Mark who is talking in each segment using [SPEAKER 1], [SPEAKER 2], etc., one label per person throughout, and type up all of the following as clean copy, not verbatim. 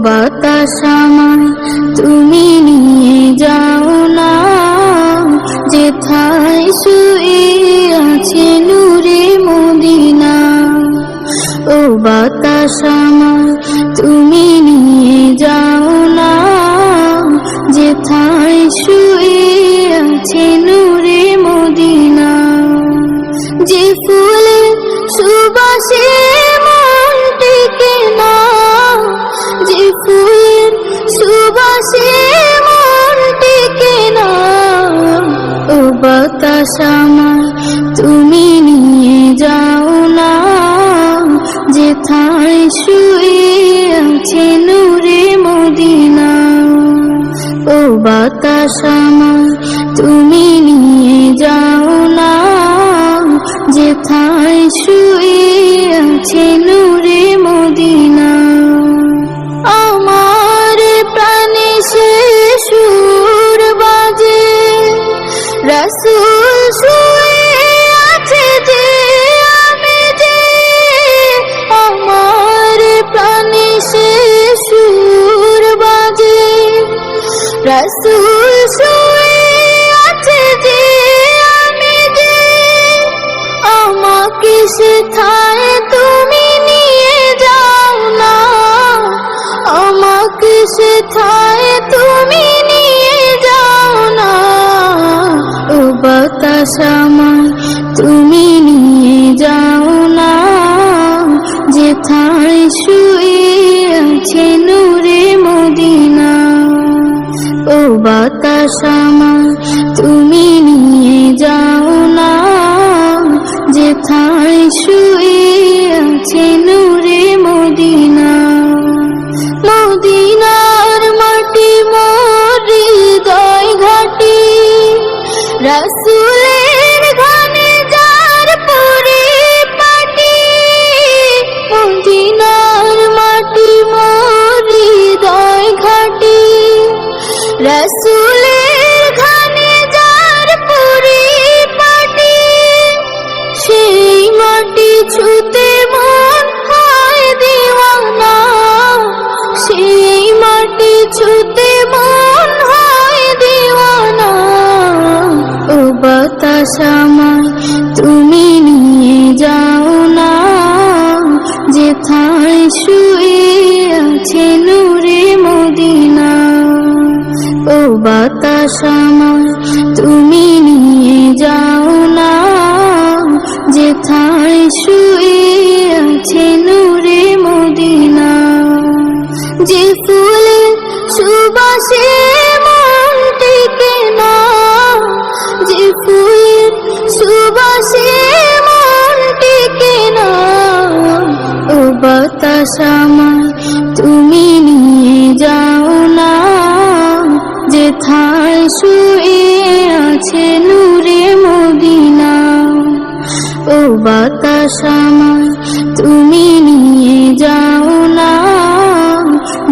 [SPEAKER 1] বাতাস আমায় তুমি নিয়ে যাও না, যেথায় শুয়ে আছে নূরে মদিনা। ও বাতাস আমায় তুমি নিয়ে যাও না, যেথায় শুয়ে আছে নূরে মদিনা। যে ফুলের সুবাসে মন টেকে না, যে ফুলের সুবাসে মন টেকে না। ও বাতাস আমায় তুমি নিয়ে যাও না, যেথায় শুয়ে আছে নূরে মদিনা। ও বাতাস আমায় তুমি নিয়ে যাও না, যেথায় শুয়ে আছে নূরে মদিনা। আমার প্রাণে সে সুর বাজে, রাসূল শুয়ে আছে যে আমি যে। আমার প্রাণে সে সুর বাজে, রাসূল শুয়ে আছে যে আমি যে। আমাকে সেথায় তুমি নিয়ে যাও না, আমাকে সেথায় তুমি নিয়ে যাও না। ও বাতাস আমায় তুমি নিয়ে যাও না, যেথায় শুয়ে আছে নূরে মদিনা। ও বাতাস আমায় তুমি নিয়ে যাও না, যেথায় শুয়ে আছে নূরে মদিনা। মদিনার মাটি মোর হৃদয় ঘাটি, রাসূলের ঘানে যার পরিপাটি। মদিনার মাটি মোর হৃদয় ঘাটি, রাসূলের ঘানে যার পরিপাটি। সেই মাটি ছুতে মন হয় দিওয়ানা, সেই মাটি ছুতে মন হয় দিওয়ানা। ও বাতাস আমায় তুমি নিয়ে যাও না, যেথায় শুয়ে আছে নূরে মদিনা। ও বাতাস আমায় তুমি নিয়ে যাও না, যেথায় শুয়ে আছে নূরে মদিনা। যে ফুলের সুবাসে মন টেকে না, যে ফুলের সুবাসে মন টেকে না। ও বাতাস আমায় তুমি নিয়ে যাও না, যেথায় শুয়ে আছে নূরে মদিনা। ও বাতাস আমায় তুমি নিয়ে যাও না,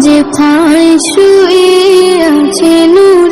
[SPEAKER 1] যেথায় শুয়ে আছে নূরে